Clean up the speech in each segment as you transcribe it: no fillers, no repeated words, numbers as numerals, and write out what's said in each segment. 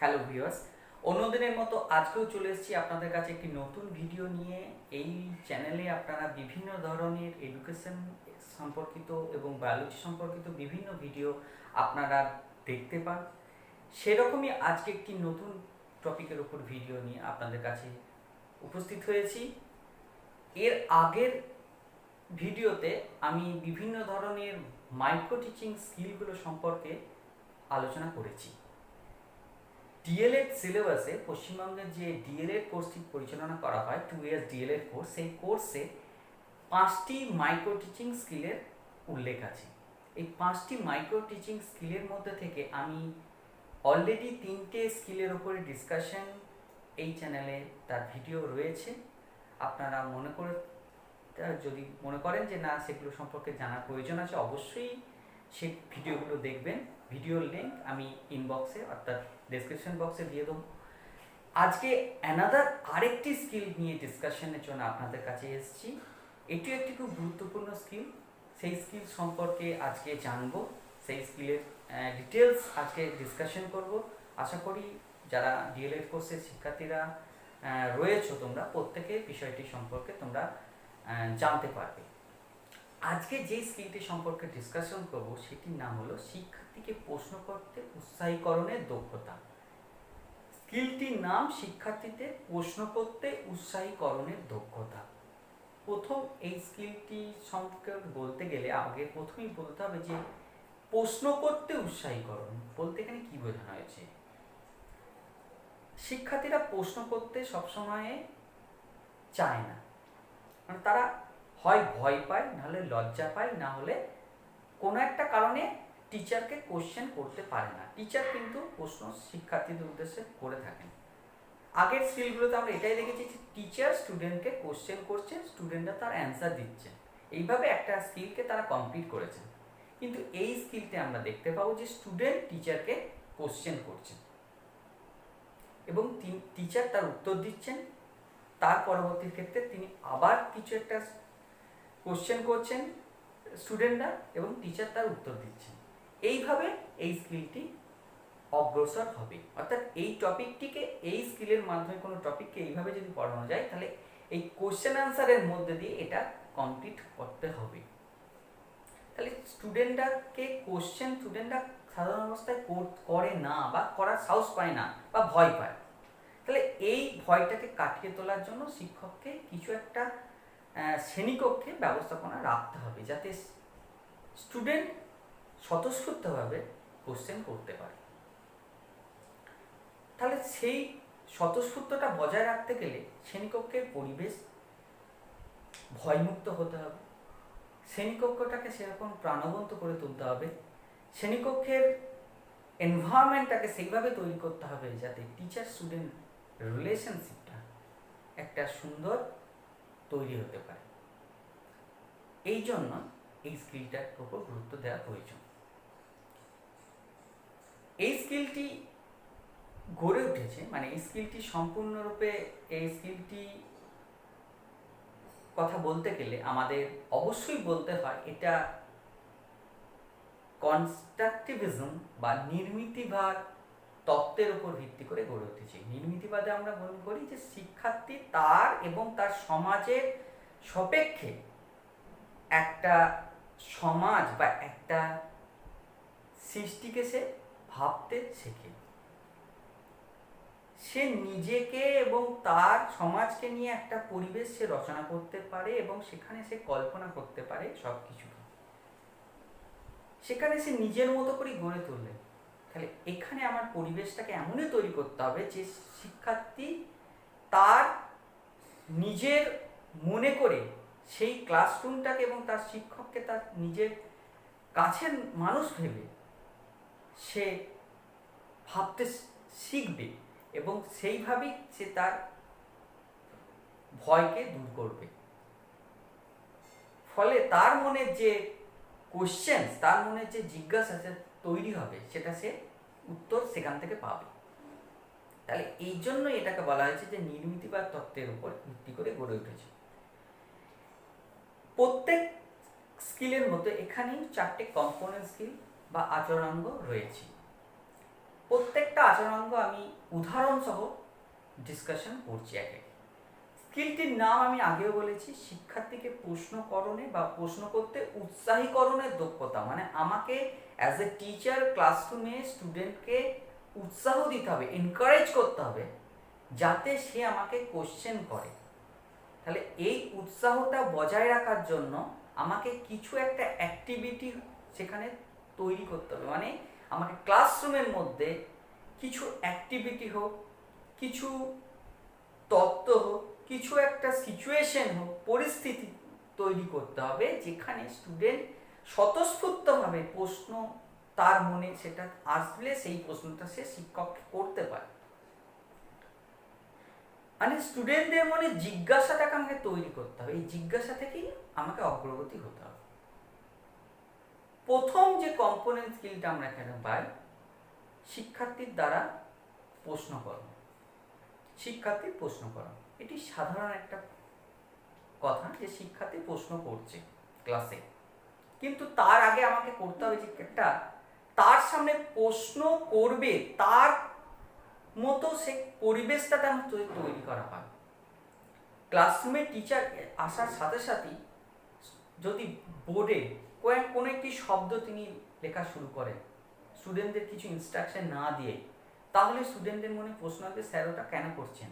Hello viewers, অন্যদিনের মতো আজকেও চলে এসেছি আপনাদের কাছে একটি নতুন ভিডিও নিয়ে। এই চ্যানেলে আপনারা বিভিন্ন ধরনের এডুকেশন সম্পর্কিত এবং বায়োলজি সম্পর্কিত বিভিন্ন ভিডিও আপনারা দেখতে পান। সেরকমই আজকে একটি নতুন টপিকের উপর ভিডিও নিয়ে আপনাদের কাছে উপস্থিত হয়েছি। এর আগের ভিডিওতে আমি বিভিন্ন ধরনের মাইক্রো টিচিং স্কিলগুলো সম্পর্কে আলোচনা করেছি। ডিএলএড সিলেবাসে পশ্চিমবঙ্গের যে ডিএলএড কোর্সটি পরিচালনা করা হয় 2 ইয়ার্স ডিএলএড কোর্স, সেই কোর্সে 5টি মাইক্রো টিচিং স্কিলের উল্লেখ আছে। এই 5টি মাইক্রো টিচিং স্কিলের মধ্যে থেকে আমি অলরেডি 3টে স্কিলের উপরে ডিসকাশন এই চ্যানেলে তার ভিডিও রয়েছে। আপনারা যদি মনে করেন যে না সেগুলো সম্পর্কে জানার প্রয়োজন আছে, অবশ্যই সেই ভিডিওগুলো দেখবেন। ভিডিওর লিঙ্ক আমি ইনবক্সে অর্থাৎ ডেসক্রিপশন বক্সে দিয়ে দেবো। আজকে আরেকটি স্কিল নিয়ে ডিসকাশনের জন্য আপনাদের কাছে এসেছি। এটিও একটি খুব গুরুত্বপূর্ণ স্কিল। সেই স্কিল সম্পর্কে আজকে জানবো, সেই স্কিলের ডিটেলস আজকে ডিসকাশন করব। আশা করি যারা ডিএলএড কোর্সের শিক্ষার্থীরা রয়েছে তোমরা প্রত্যেকে বিষয়টি সম্পর্কে তোমরা জানতে পারবে। আজকে যে স্কিলটি সম্পর্কে ডিসকাশন করব সেটির নাম হলো শিক্ষার্থীকে প্রশ্ন করতে উৎসাহীকরণের দক্ষতা। স্কিলটির নাম শিক্ষার্থীদের প্রশ্ন করতে উৎসাহীকরণের দক্ষতা। প্রথম এই স্কিলটি সম্পর্কে বলতে গেলে আগে প্রথমেই বলতে হবে যে প্রশ্ন করতে উৎসাহীকরণ বলতে এখানে কি বোঝানো হয়েছে। শিক্ষার্থীরা প্রশ্ন করতে সবসময় চায় না, মানে তারা হয় ভয় পায়, নাহলে লজ্জা পায়, না হলে কোনো একটা কারণে টিচারকে কোশ্চেন করতে পারে না। টিচার কিন্তু প্রশ্ন শিক্ষার্থীদের উদ্দেশ্যে করে থাকেন। আগের স্কিলগুলোতে আমরা এটাই দেখেছি যে টিচার স্টুডেন্টকে কোশ্চেন করছে, স্টুডেন্টরা তার অ্যান্সার দিচ্ছে, এইভাবে একটা স্কিলকে তারা কমপ্লিট করেছেন। কিন্তু এই স্কিলতে আমরা দেখতে পাবো যে স্টুডেন্ট টিচারকে কোশ্চেন করছেন এবং টিচার তার উত্তর দিচ্ছেন। তার পরবর্তী ক্ষেত্রে তিনি আবার কিছু একটা কোশ্চেন করছেন স্টুডেন্টরা এবং টিচার তার উত্তর দিচ্ছেন। এইভাবে এই স্কিলটি অগ্রসর হবে। অর্থাৎ এই টপিকটিকে, এই স্কিলের মাধ্যমে কোনো টপিককে এইভাবে যদি পড়ানো যায় তাহলে এই কোশ্চেন আনসারের মধ্যে দিয়ে এটা কমপ্লিট করতে হবে। তাহলে স্টুডেন্টরাকে কোশ্চেন স্টুডেন্টরা সাধারণ অবস্থায় করে না বা করার সাহস পায় না বা ভয় পায়। তাহলে এই ভয়টাকে কাটিয়ে তোলার জন্য শিক্ষককে কিছু একটা শ্রেণীকক্ষে ব্যবস্থাপনা রাখতে হবে যাতে স্টুডেন্ট স্বতঃস্ফূর্তভাবে কোশ্চেন করতে পারে। তাহলে সেই স্বতঃস্ফূর্তটা বজায় রাখতে গেলে শ্রেণীকক্ষের পরিবেশ ভয়মুক্ত হতে হবে, শ্রেণীকক্ষটাকে সেরকম প্রাণবন্ত করে তুলতে হবে, শ্রেণীকক্ষের এনভায়রনমেন্টটাকে সেইভাবে তৈরি করতে হবে যাতে টিচার স্টুডেন্ট রিলেশনশিপটা একটা সুন্দর তৈরি হতে পারে। এই জন্য এই স্কিলটার উপর গুরুত্ব দেওয়া প্রয়োজন। এই স্কিলটি গড়ে উঠেছে, মানে এই স্কিলটি সম্পূর্ণরূপে, এই স্কিলটি কথা বলতে গেলে আমাদের অবশ্যই বলতে হয় এটা কনস্ট্রাকটিভিজম বা নির্মিতিবাদ তত্ত্বের উপর ভিত্তি করে গড়ে উঠেছে। নির্মিতিবাদে আমরা মনে করি যে শিক্ষার্থী তার এবং তার সমাজের সাপেক্ষে একটা সমাজ বা একটা সৃষ্টিকে সে ভাবতে শেখে। সে নিজেকে এবং তার সমাজকে নিয়ে একটা পরিবেশ সে রচনা করতে পারে এবং সেখানে সে কল্পনা করতে পারে সব কিছুকে, সেখানে সে নিজের মতো করেই গড়ে তুলবে। তাহলে এখানে আমার পরিবেশটাকে এমনই তৈরি করতে হবে যে শিক্ষার্থী তার নিজের মনে করে সেই ক্লাসরুমটাকে এবং তার শিক্ষককে তার নিজের কাছের মানুষ ভেবে সে ভাবতে শিখবে এবং সেইভাবেই সে তার ভয়কে দূর করবে। ফলে তার মনে যে কোশ্চেন, তার মনে যে জিজ্ঞাসা তৈরি হবে সেটা সে উত্তর সেখান থেকে পাবে। তাহলে এই জন্য এটাকে বলা হয়েছে যে নির্মিতিবাদ তত্ত্বের উপর ভিত্তি করে গড়ে উঠেছে। প্রত্যেক স্কিলের মধ্যে এখানেই 4টে কম্পোনেন্ট স্কিল বা আচরণাঙ্গ রয়েছে। প্রত্যেকটা আচরণাঙ্গ আমি উদাহরণ সহ ডিসকাশন করছি একে। স্কিলটির নাম আমি আগেও বলেছি, শিক্ষার্থীকে প্রশ্নকরণে বা প্রশ্ন করতে উৎসাহীকরণের দক্ষতা। মানে আমাকে অ্যাজ এ টিচার ক্লাসরুমে স্টুডেন্টকে উৎসাহ দিতে হবে, এনকারেজ করতে হবে যাতে সে আমাকে কোশ্চেন করে। তাহলে এই উৎসাহটা বজায় রাখার জন্য আমাকে কিছু একটা অ্যাক্টিভিটি সেখানে তৈরি করতে হবে। মানে আমাকে ক্লাসরুমের মধ্যে কিছু অ্যাক্টিভিটি হোক, কিছু তত্ত্ব হোক, কিছু একটা সিচুয়েশন হোক, পরিস্থিতি তৈরি করতে হবে যেখানে স্টুডেন্ট স্বতঃস্ফূর্তভাবে প্রশ্ন তার মনে সেটা আসলে সেই প্রশ্নটা সে শিক্ষককে করতে পারে। মানে স্টুডেন্টদের মনে জিজ্ঞাসাটাকে আমাকে তৈরি করতে হবে, এই জিজ্ঞাসা থেকেই আমাকে অগ্রগতি হতে হবে। প্রথম যে কম্পোনেন্ট স্কিলটা আমরা এখানে পাই, শিক্ষার্থীর দ্বারা প্রশ্ন করো। শিক্ষার্থীর প্রশ্ন করা, এটি সাধারণ একটা কথা যে শিক্ষার্থী প্রশ্ন করছে ক্লাসে, কিন্তু তার আগে আমাকে করতে হবে যে একটা তার সামনে প্রশ্ন করবে তার মতো সে পরিবেশটা তেমন তৈরি করা হয়। ক্লাসরুমে টিচার আসার সাথে সাথেই যদি বোর্ডে কোনো একটি শব্দ তিনি লেখা শুরু করেন স্টুডেন্টদের কিছু ইনস্ট্রাকশন না দিয়ে, তাহলে স্টুডেন্টদের মনে প্রশ্ন আসবে স্যার ওটা কেন করছেন।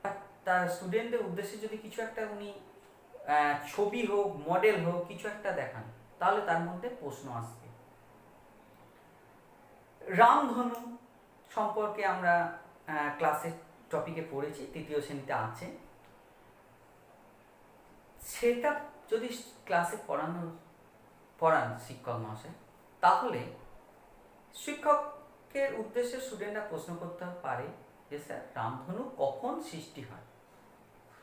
বা তার স্টুডেন্টদের উদ্দেশ্যে যদি কিছু একটা উনি ছবি হোক, মডেল হোক, কিছু একটা দেখান, তাহলে তার মধ্যে প্রশ্ন আসবে। রামধনু সম্পর্কে আমরা ক্লাসের টপিকে পড়েছি, তৃতীয় শ্রেণীতে আছে। সেটা যদি ক্লাসে পড়ান শিক্ষক মহাশয়, তাহলে শিক্ষকের উদ্দেশ্যে স্টুডেন্টরা প্রশ্ন করতে পারে যে স্যার রামধনু কখন সৃষ্টি হয়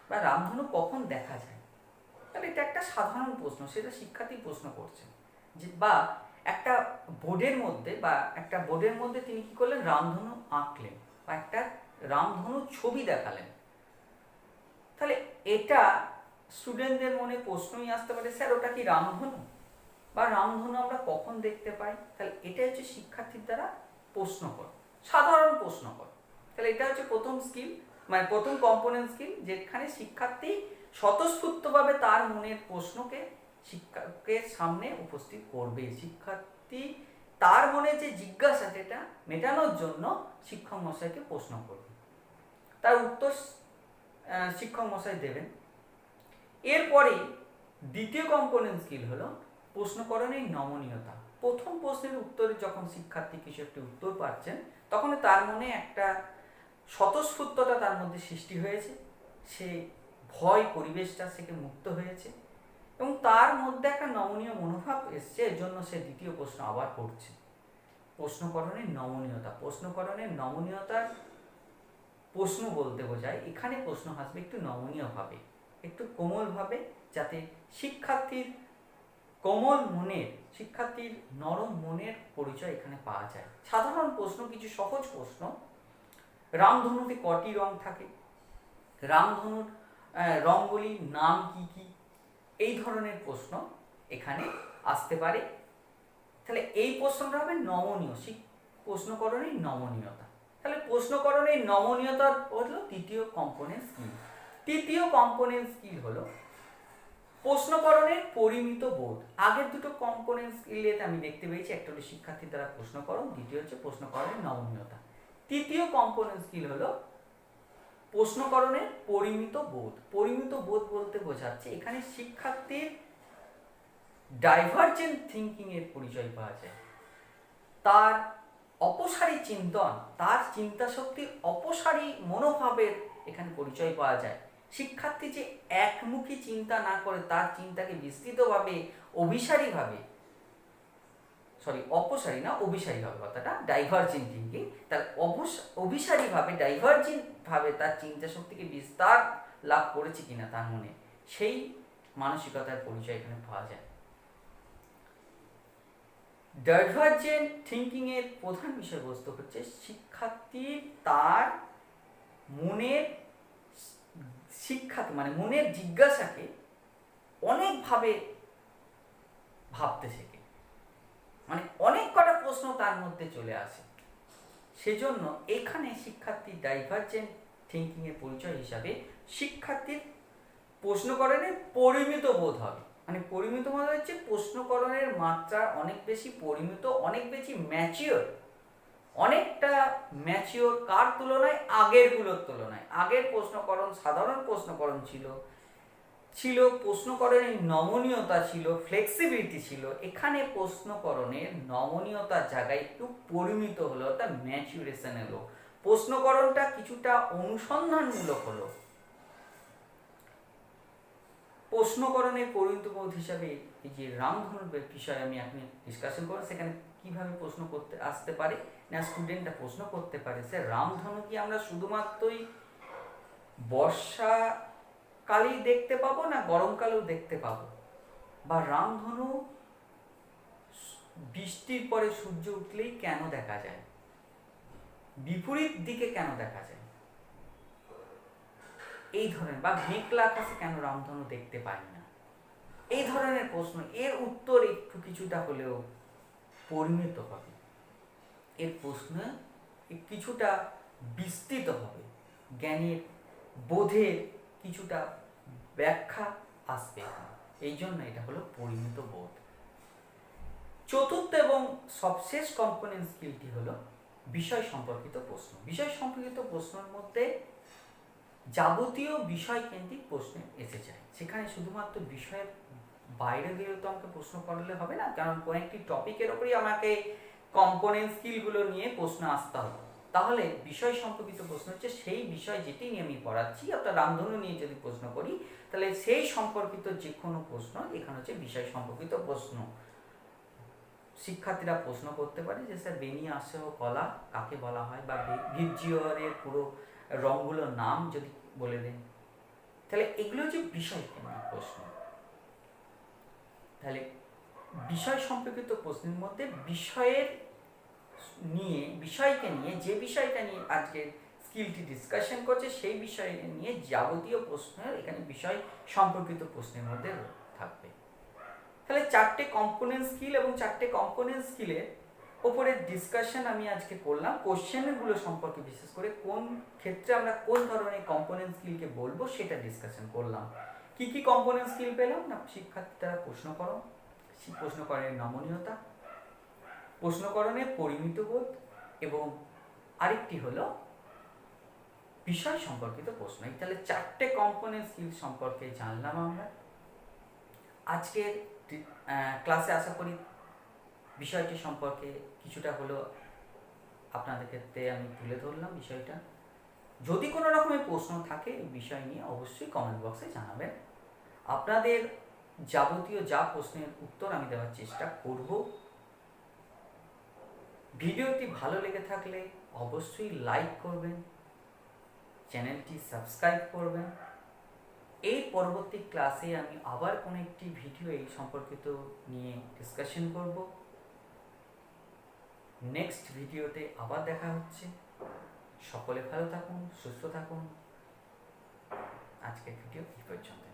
বা রামধনু কখন দেখা যায়। তাহলে এটা একটা সাধারণ প্রশ্ন, সেটা শিক্ষার্থী প্রশ্ন করছে। যে বা একটা বোর্ডের মধ্যে তিনি কি করলেন, রামধনু আঁকলেন বা একটা রামধনু ছবি দেখালেন। তাহলে এটা স্টুডেন্টদের মনে প্রশ্নই আসতে পারে স্যার ওটা কি রামধনু, বা রামধনু আমরা কখন দেখতে পাই। তাহলে এটা হচ্ছে শিক্ষার্থীর দ্বারা প্রশ্ন কর, সাধারণ প্রশ্ন কর। তাহলে এটা হচ্ছে প্রথম স্কিল, মানে প্রথম কম্পোনেন্ট স্কিল, যেখানে শিক্ষার্থী স্বতঃস্ফূর্তভাবে তার মনের প্রশ্নকে শিক্ষকের সামনে উপস্থিত করবে। শিক্ষার্থী তার মনে যে জিজ্ঞাসা যেটা মেটানোর জন্য শিক্ষক মশাইকে প্রশ্ন করবে, তার উত্তর শিক্ষক মশাই দেবেন। এরপরে দ্বিতীয় কম্পোনেন্ট স্কিল হলো প্রশ্নকরণের নমনীয়তা। প্রথম প্রশ্নের উত্তরে যখন শিক্ষার্থী কিছু একটি উত্তর পাচ্ছেন, তখন তার মনে একটা স্বতঃস্ফূর্ততা তার মধ্যে সৃষ্টি হয়েছে, সে ভয় পরিবেশটা থেকে মুক্ত হয়েছে এবং তার মধ্যে একটা নমনীয় মনোভাব এসছে, এর জন্য সে দ্বিতীয় প্রশ্ন আবার করছে। প্রশ্নকরণের নমনীয়তা, প্রশ্নকরণের নমনীয়তার প্রশ্ন বলতে বোঝায় এখানে প্রশ্ন আসবে একটু নমনীয়ভাবে, একটু কোমলভাবে, যাতে শিক্ষার্থীর শিক্ষার্থীর নরম মনের পরিচয় এখানে পাওয়া যায়। সাধারণ প্রশ্ন, কিছু সহজ প্রশ্ন। রামধনুতে কটি রং থাকে, রামধনুর রঙগুলির নাম কি কি, এই ধরনের প্রশ্ন এখানে আসতে পারে। তাহলে এই প্রশ্নটা হবে নমনীয়, প্রশ্নকরণের নমনীয়তা। তাহলে প্রশ্নকরণের নমনীয়তার হলো তৃতীয় কম্পোনেন্ট স্কিল। তৃতীয় কম্পোনেন্ট স্কিল হলো প্রশ্নকরণের পরিমিত বোধ। আগের দুটো কম্পোনেন্ট স্কিলেতে আমি দেখতে পেয়েছি, একটা হলো শিক্ষার্থীর দ্বারা প্রশ্নকরণ, দ্বিতীয় হচ্ছে প্রশ্নকরণের নমনীয়তা। তৃতীয় কম্পোনেন্ট স্কিল হলো প্রশ্নকরণের পরিমিত বোধ। পরিমিত বোধ বলতে বোঝাচ্ছে এখানে শিক্ষার্থীর ডাইভার্জেন্ট থিঙ্কিং এর পরিচয় পাওয়া যায়, তার অপসারী চিন্তন, তার চিন্তা শক্তির অপসারী মনোভাবের এখানে পরিচয় পাওয়া যায়। শিক্ষার্থী যে একমুখী চিন্তা না করে তার চিন্তাকে বিস্তৃতভাবে কথাটা ডাইভার্জেন্ট থিঙ্কিং, তার অভিসারীভাবে ডাইভার্জেন্টভাবে তার চিন্তা শক্তিকে বিস্তার লাভ করেছে কিনা তার মনে, সেই মানসিকতার পরিচয় এখানে পাওয়া যায়। ডাইভার্জেন্ট থিঙ্কিং এর প্রধান বিষয়বস্তু হচ্ছে শিক্ষার্থী তার মনের মনের জিজ্ঞাসাকে অনেকভাবে ভাবতে শেখে, মানে অনেক কটা প্রশ্ন তার মধ্যে চলে আসে। সেজন্য এখানে শিক্ষার্থীর ডাইভার্জেন্ট থিঙ্কিংয়ের পরিচয় হিসাবে শিক্ষার্থীর প্রশ্নকরণের পরিমিত বোধ হবে। মানে পরিমিত মানে হচ্ছে প্রশ্নকরণের মাত্রা অনেক বেশি পরিমিত, অনেক বেশি ম্যাচিওর, অনেকটা ম্যাচিওর কার তুলনায়? আগেরগুলোর তুলনায়। আগের প্রশ্নকরণ সাধারণ প্রশ্নকরণ ছিল প্রশ্নকরণের নমনীয়তা ছিল, ফ্লেক্সিবিলিটি ছিল। এখানে প্রশ্নকরণের নমনীয়তার জায়গায় একটু পরিমিত হলো, অর্থাৎ ম্যাচুরেশন এলো। প্রশ্নকরণটা কিছুটা অনুসন্ধানমূলক হলো। প্রশ্নকরণের পরিমিত বোধ হিসাবে এই যে রামধনুর বিষয়ে আমি আপনি ডিসকাশন করব, সেখানে কিভাবে প্রশ্ন করতে আসতে পারে না স্টুডেন্টরা প্রশ্ন করতে পারে, সে রামধনু কি আমরা শুধুমাত্রই বর্ষাকালেই দেখতে পাবো না গরমকালেও দেখতে পাবো? বা রামধনু বৃষ্টির পরে সূর্য উঠলেই কেন দেখা যায়? বিপরীত দিকে কেন দেখা যায়? এই ধরনের, বা মেঘলা আকাশে কেন রামধনু দেখতে পাই না? এই ধরনের প্রশ্ন, এর উত্তর একটু কিছুটা হলেও পরিমিত হবে, এর প্রশ্ন কিছুটা বিস্তৃত হবে, জ্ঞানের বোধের কিছুটা ব্যাখ্যা আসবে। এই জন্য এটা হলো পরিমিত বোধ। চতুর্থ এবং সবশেষ কম্পোনেন্ট স্কিলটি হলো বিষয় সম্পর্কিত প্রশ্ন। বিষয় সম্পর্কিত প্রশ্নের মধ্যে যাবতীয় বিষয় কেন্দ্রিক প্রশ্ন এসে যায়। সেখানে শুধুমাত্র বিষয়ের বাইরে গিয়েও তো আমাকে প্রশ্ন করলে হবে না, কারণ কোনো একটি টপিকের ওপরই আমাকে কম্পোনেন্ট স্কিলগুলো নিয়ে প্রশ্ন আসতে হবে। তাহলে বিষয় সম্পর্কিত প্রশ্ন হচ্ছে সেই বিষয় যেটি নিয়ে আমি পড়াচ্ছি, অর্থাৎ রামধনু নিয়ে যদি প্রশ্ন করি তাহলে সেই সম্পর্কিত যে কোনো প্রশ্ন এখানে হচ্ছে বিষয় সম্পর্কিত প্রশ্ন। শিক্ষার্থীরা প্রশ্ন করতে পারে যে স্যার বেনিয়াসহ কলা কাকে বলা হয়, বা ভির্জিওরের পুরো রঙগুলোর নাম যদি বলে দেন। তাহলে এগুলো হচ্ছে বিষয় কেন্দ্রিক প্রশ্ন। তাহলে বিষয় সম্পর্কিত প্রশ্নের মধ্যে বিষয়কে নিয়ে যে বিষয়টা নিয়ে আজকে স্কিলটি ডিসকাশন করছে সেই বিষয় নিয়ে যাবতীয় প্রশ্নের এখানে বিষয় সম্পর্কিত প্রশ্নের মধ্যে থাকবে। তাহলে চারটে কম্পোনেন্ট স্কিল এবং চারটে কম্পোনেন্ট স্কিলের ওপরে ডিসকাশন আমি আজকে করলাম। কোশ্চেনগুলো সম্পর্কে বিশেষ করে কোন ক্ষেত্রে আমরা কোন ধরনের কম্পোনেন্ট স্কিলকে বলবো সেটা ডিসকাশন করলাম। কি কি কম্পোনেন্ট স্কিল পেলাম না? শিক্ষার্থীরা প্রশ্নকরণের নমনীয়তা, প্রশ্নকরণের পরিমিত বোধ, এবং আরেকটি হলো বিষয় সম্পর্কিত প্রশ্ন। তাহলে চারটে কম্পোনেন্ট স্কিল সম্পর্কে জানলাম আমরা। আজকের ক্লাসে আশা করি বিষয়টি সম্পর্কে কিছুটা হলো আপনাদের ক্ষেত্রে আমি তুলে ধরলাম বিষয়টা। যদি কোনো রকমের প্রশ্ন থাকে এই বিষয় নিয়ে অবশ্যই কমেন্ট বক্সে জানাবেন। আপনাদের যাবতীয় যা প্রশ্নের উত্তর আমি দেওয়ার চেষ্টা করব। ভিডিওটি ভালো লেগে থাকলে অবশ্যই লাইক করবেন, চ্যানেলটি সাবস্ক্রাইব করবেন। এই পরবর্তী ক্লাসে আমি আবার কোনো একটি ভিডিও এই সম্পর্কিত নিয়ে ডিসকাশন করব। নেক্সট ভিডিওতে আবার দেখা হচ্ছে। সকলে ভালো থাকুন, সুস্থ থাকুন। আজকের ভিডিও এই পর্যন্ত।